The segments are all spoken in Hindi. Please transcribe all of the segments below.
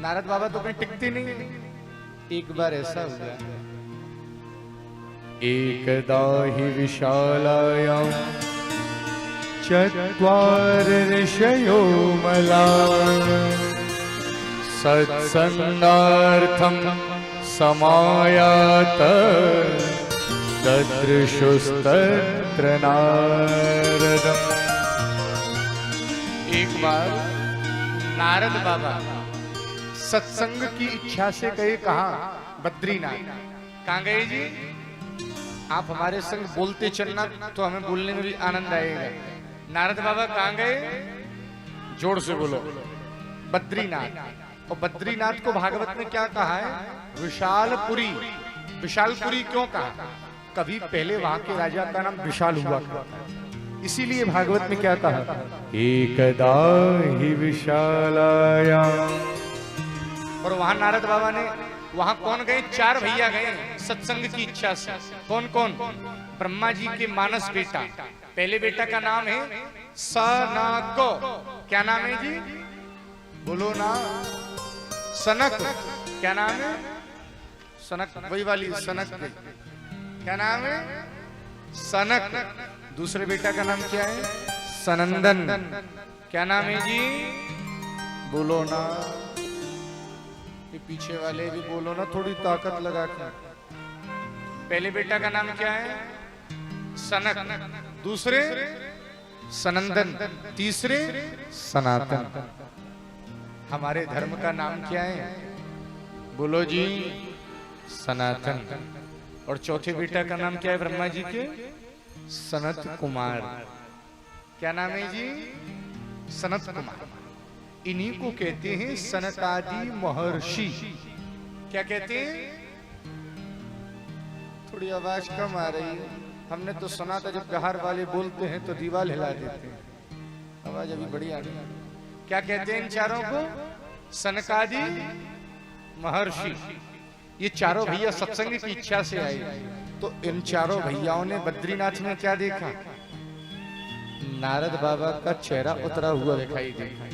नारद बाबा तो कहीं टिकते नहीं। एक बार ऐसा हो गया, एकदा हि विशालायां चत्वार ऋषयो मलान् सत्संगार्थं समायात ददृशुस्तत्र नारदम्। एक बार नारद बाबा सत्संग की इच्छा से गए, कहाँ? बद्रीनाथ। कहाँ गए जी? आप हमारे संग बोलते चलना तो हमें बोलने में भी आनंद आएगा। नारद बाबा कहाँ गए? जोर से बोलो। बद्रीनाथ। और बद्रीनाथ को भागवत में क्या कहा है? विशालपुरी। विशालपुरी क्यों कहा? कभी पहले वहां के राजा का नाम विशाल हुआ करता है, इसीलिए भागवत में क्या कहा? एकदा हि विशालायां। और वहां नारद बाबा ने, वहां कौन गए? 4 भैया गए सत्संग की इच्छा से। कौन कौन? ब्रह्मा जी के मानस बेटा। पहले बेटा का नाम है सनक। क्या नाम है जी? बोलो ना। सनक। क्या नाम है? सनक, वही वाली सनक। क्या नाम है? सनक। दूसरे बेटा का नाम क्या है? सनंदन। क्या नाम है जी? बोलो ना। ये पीछे वाले भी बोलो ना, थोड़ी ताकत लगा के। पहले बेटा का नाम क्या है? सनक। दूसरे सनंदन। तीसरे सनातन। हमारे धर्म का नाम क्या है? बोलो जी, सनातन। और चौथे बेटा का नाम क्या है ब्रह्मा जी के? सनत कुमार। क्या नाम है जी? सनत कुमार। इन्हीं को कहते हैं सनकादि महर्षि। क्या कहते हैं? थोड़ी आवाज कम आ रही है। हमने तो सुना था जब बिहार वाले बोलते हैं तो दीवार हिला देते हैं। आवाज अभी बड़ी आ रही है। क्या कहते हैं इन चारों को? सनकादि महर्षि। ये चारों भैया सत्संग की इच्छा से आए। तो इन चारों भैयाओं ने बद्रीनाथ में क्या देखा? नारद बाबा का चेहरा उतरा हुआ दिखाई देगा।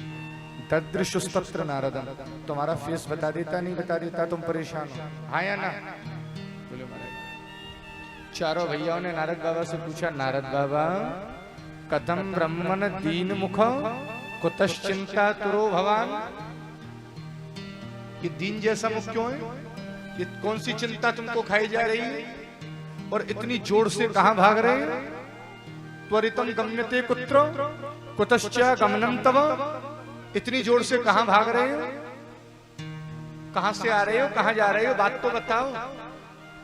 तदृशुस्तत्र नारदम। तुम्हारा फेस बता देता, नहीं बता देता तुम परेशान हो, हाँ या ना? बोले महाराज। चारों भैयाओं ने नारद बाबा से पूछा, नारद बाबा कथम ब्रह्मन दीन मुख कुतश्चिंता तुरो भवान। ये दीन जैसा मुख क्यों है? ये कौन सी चिंता तुमको खाई जा रही है? और इतनी जोर से कहां भाग रहे हैं? त्वरितम गम्यते कुत्र कुतश्च गमनम तव। इतनी जोर से कहां भाग रहे हो? कहां से आ रहे हो? कहां जा रहे हो? बात तो बताओ।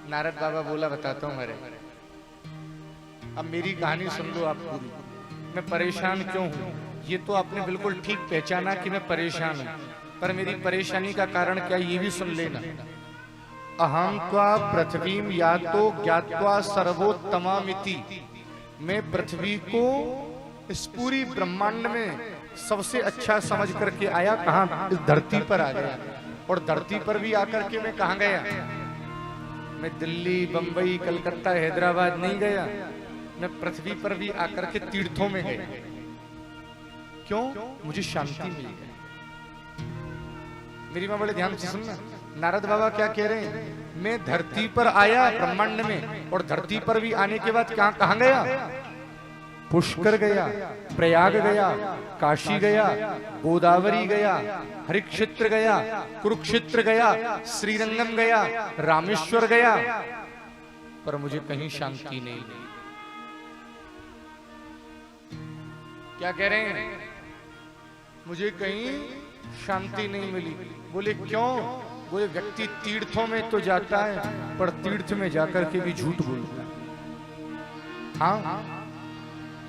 नारद बाबा बोला, बताता हूं मेरे। अब मेरी कहानी सुन लो आप पूरी। मैं परेशान क्यों हूं? ये तो आपने बिल्कुल ठीक पहचाना कि मैं परेशान हूं, पर मेरी परेशानी का कारण क्या, ये भी सुन लेना। अहं त्वा पृथ्वीम यातो ज्ञात्वा सर्वोत्तमामिति। मैं पृथ्वी को इस पूरी ब्रह्मांड में सबसे अच्छा समझ करके आया। कहां? इस धरती पर आ गया। और धरती पर भी आकर के मैं कहां गया? मैं दिल्ली, बंबई, कलकत्ता, हैदराबाद नहीं गया। मैं पृथ्वी पर भी आकर के तीर्थों में गया। क्यों? मुझे शांति मिल गई। मेरी मां बड़े ध्यान से सुनना। नारद बाबा क्या कह रहे हैं? मैं धरती पर आया ब्रह्मांड में, और धरती पर भी आने के बाद कहां गया? पुष्कर गया, प्रयाग गया, काशी गया, गोदावरी गया, हरिक्षेत्र गया, कुरुक्षेत्र गया, श्रीरंगम गया, रामेश्वर गया, पर मुझे कहीं शांति नहीं मिली। क्या कह रहे हैं? मुझे कहीं शांति नहीं मिली। बोले क्यों? बोले व्यक्ति तीर्थों में तो जाता है, पर तीर्थ में जाकर के भी झूठ बोलता है। हाँ,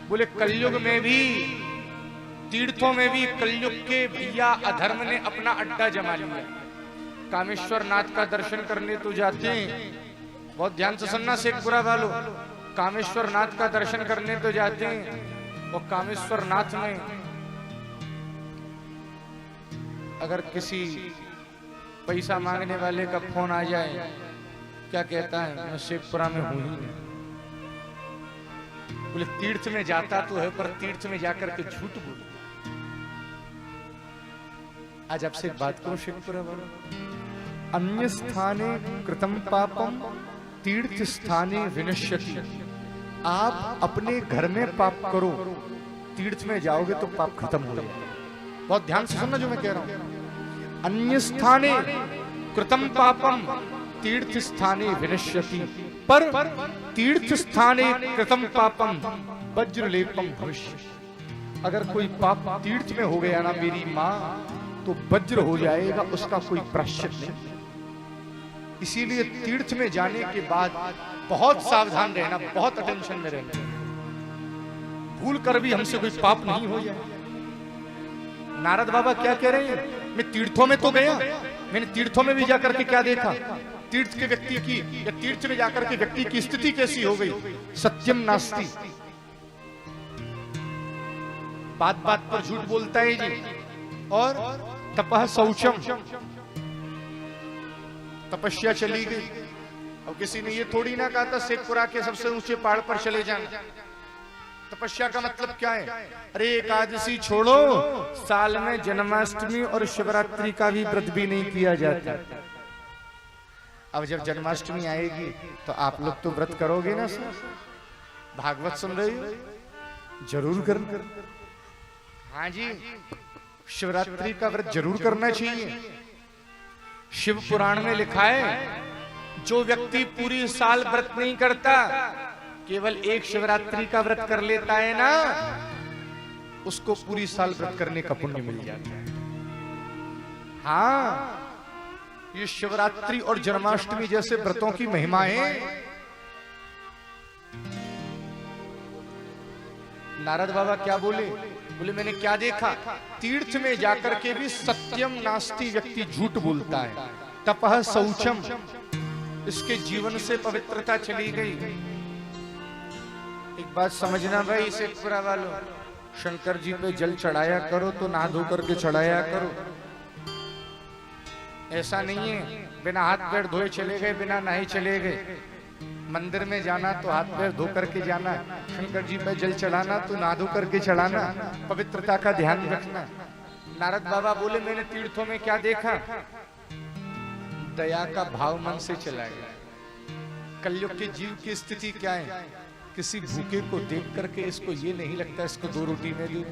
बोले कलयुग में भी, तीर्थों में भी कलयुग के भैया अधर्म ने अपना अड्डा जमा लिया। कामेश्वर नाथ का दर्शन करने तो जाते हैं, बहुत ध्यान से सुनना शेखपुरा वालों। कामेश्वर नाथ का दर्शन करने तो जाते हैं, और कामेश्वर नाथ में अगर किसी पैसा मांगने वाले का फोन आ जाए, क्या कहता है? मैं शेखपुरा में हूं ही नहीं। बोले तीर्थ में जाता तो है, पर तीर्थ में जाकर के झूठ बोल। आज आपसे एक बात करूं शेखपुरा वालों, अन्य स्थाने कृतम पापम तीर्थ स्थाने विनश्यति। आप अपने घर में पाप करो, तीर्थ में जाओगे तो पाप खत्म हो जाएगा। बहुत ध्यान से सुनना जो मैं कह रहा हूं। अन्य स्थाने कृतम पापम तीर्थ स्थाने विनश्यति, पर तीर्थ स्थाने कृतम पापम वज्रलेपम भविष्य। अगर कोई पाप तीर्थ में हो गया ना मेरी माँ, तो वज्र हो जाएगा, उसका कोई प्रायश्चित नहीं। इसीलिए तीर्थ में जाने के बाद बहुत सावधान रहना, बहुत अटेंशन में रहना, भूल कर भी हमसे कोई पाप नहीं हो जाए। नारद बाबा क्या कह रहे हैं, मैं तीर्थों में तो गया, मैंने तीर्थों में भी जाकर के क्या देखा, तीर्थ के व्यक्ति की या तीर्थ में जाकर के व्यक्ति की स्थिति कैसी हो गई, सत्यम नास्ति, बात बात पर झूठ बोलता है जी, और तपः शौचम, तपस्या चली गई। अब किसी ने ये थोड़ी ना कहा था शेखपुरा के सबसे ऊंचे पहाड़ पर चले जाना। तपस्या का मतलब क्या है, अरे एकादशी छोड़ो, साल में जन्माष्टमी और शिवरात्रि का भी व्रत भी नहीं किया जाता। अब जब जन्माष्टमी आएगी तो आप लोग तो व्रत करोगे ना सर, भागवत सुन रहे हो, जरूर करना। हाँ जी, शिवरात्रि का व्रत जरूर करना चाहिए। शिव पुराण में लिखा है, जो व्यक्ति पूरी साल व्रत नहीं करता, केवल एक शिवरात्रि का व्रत कर लेता है ना, उसको पूरी साल व्रत करने का पुण्य मिल जाता है। हाँ, ये शिवरात्रि और जन्माष्टमी जैसे व्रतों की महिमाएं। नारद बाबा क्या बोले, बोले मैंने क्या देखा, तीर्थ में जाकर के भी सत्यम नास्ति व्यक्ति झूठ बोलता है, तपः शौचम, इसके जीवन से पवित्रता चली गई। एक बात समझना भाई शेखपुरा वालों, शंकर जी पे जल चढ़ाया करो तो नहा धो करके चढ़ाया करो। ऐसा नहीं है बिना हाथ पैर धोए चले गए, बिना नहाए चले गए। मंदिर में जाना तो हाथ पैर धो करके जाना, शंकर जी पे जल चढ़ाना तो नहा धो करके चढ़ाना, पवित्रता का ध्यान रखना। नारद बाबा बोले मैंने तीर्थों में क्या देखा, दया का भाव मन से चला गया। कलयुग के जीव की स्थिति क्या है, किसी भूखे को देख करके इसको ये नहीं लगता इसको 2 रोटी में दूं,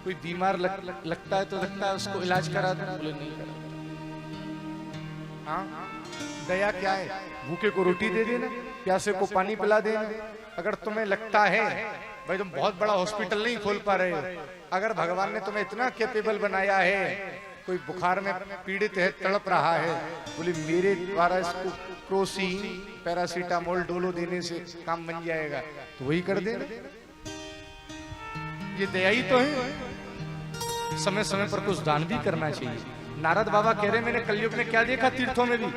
कोई बीमार लगता है तो लगता है उसको इलाज करा दूं, बोले नहीं करा। हाँ, दया क्या है, भूखे को रोटी दे देना, प्यासे को पानी पिला देना। अगर तुम्हें लगता है भाई तुम बहुत बड़ा हॉस्पिटल नहीं खोल पा रहे हो, अगर भगवान ने तुम्हें इतना कैपेबल बनाया है, कोई बुखार में पीड़ित है, तड़प रहा है, बोले मेरे द्वारा इसको क्रोसिन पैरासीटामोल डोलो देने से काम बन जाएगा, तो वही कर देना। ये दया ही तो है। समय समय पर कुछ दान भी करना चाहिए। नारद बाबा कह रहे मैंने कलयुग में क्या देखा तीर्थों में भी,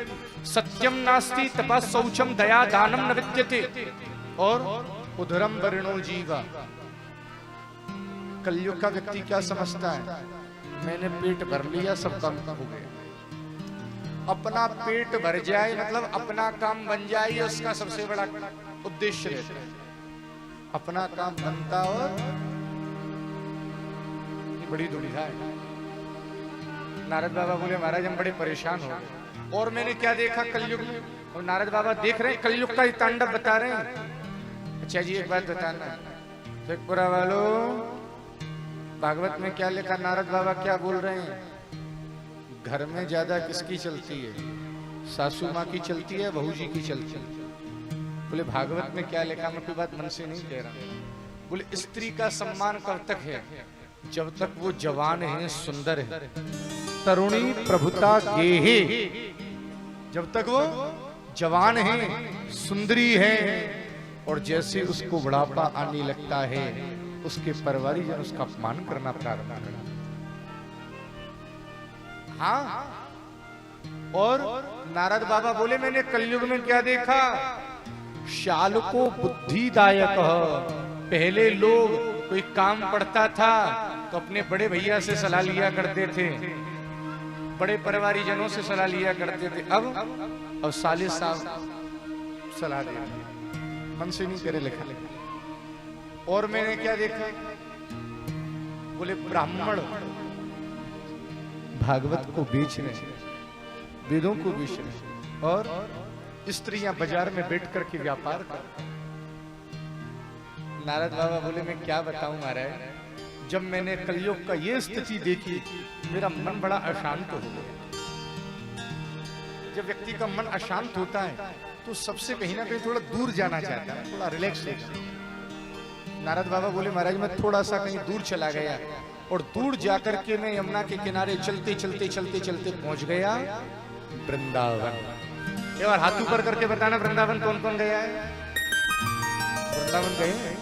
सत्यम नास्ति तपः शौचम दया दानम न विद्यते और उदरम वरिणो जीवा। कलयुग का व्यक्ति क्या समझता है, मैंने पेट भर लिया सब काम हो गया। अपना पेट भर जाए मतलब अपना काम बन जाए, ये उसका सबसे बड़ा उद्देश्य रहता है। अपना काम बनता और ये बड़ी दुविधा है। नारद बाबा बोले महाराज हम बड़े परेशान हो गए। और मैंने क्या देखा कलयुग में, और नारद बाबा देख रहे हैं कलयुग का तांडव बता रहे हैं। अच्छा जी एक बात बताना, शेखपुरा वालों भागवत में क्या लिखा, नारद बाबा क्या बोल रहे हैं, घर में ज्यादा किसकी चलती है, सासू माँ की चलती है, बहू जी की चलती है। बोले भागवत में क्या लिखा, मैं कोई बात मन से नहीं कह रहा। बोले स्त्री का सम्मान कब तक है, जब तक वो जवान है, सुंदर है, तरुणी प्रभुता गेहे, जब तक वो जवान है, सुंदरी है, और जैसे उसको बुढ़ापा आने लगता है उसके परिवारीजन उसका अपमान करना प्रारंभ करना। हाँ, और नारद बाबा बोले मैंने कलयुग में क्या देखा, शाल को बुद्धिदायक। पहले लोग कोई काम पड़ता था तो अपने बड़े भैया से सलाह लिया करते थे, बड़े परिवारीजनों से सलाह लिया करते थे। अब साले साहब सलाह दे, मन से नहीं करे लिखा। और मैंने क्या देखा, बोले ब्राह्मण भागवत को बेचने, वेदों को बेचने, और स्त्रियां बाजार में बैठ करके व्यापार कर। नारद बाबा बोले मैं क्या बताऊं महाराज, जब मैंने कलयुग का ये स्थिति देखी मेरा मन बड़ा अशांत हो गया। जब व्यक्ति का मन अशांत होता है तो सबसे कहीं ना कहीं थोड़ा दूर जाना चाहता है, थोड़ा रिलैक्स लेगा। नारद बाबा बोले महाराज मैं थोड़ा सा कहीं दूर चला गया, और दूर जाकर के मैं यमुना के किनारे चलते चलते चलते चलते पहुंच गया वृंदावन। एक बार हाथ ऊपर करके बताना वृंदावन कौन कौन गया है? वृंदावन गए हैं?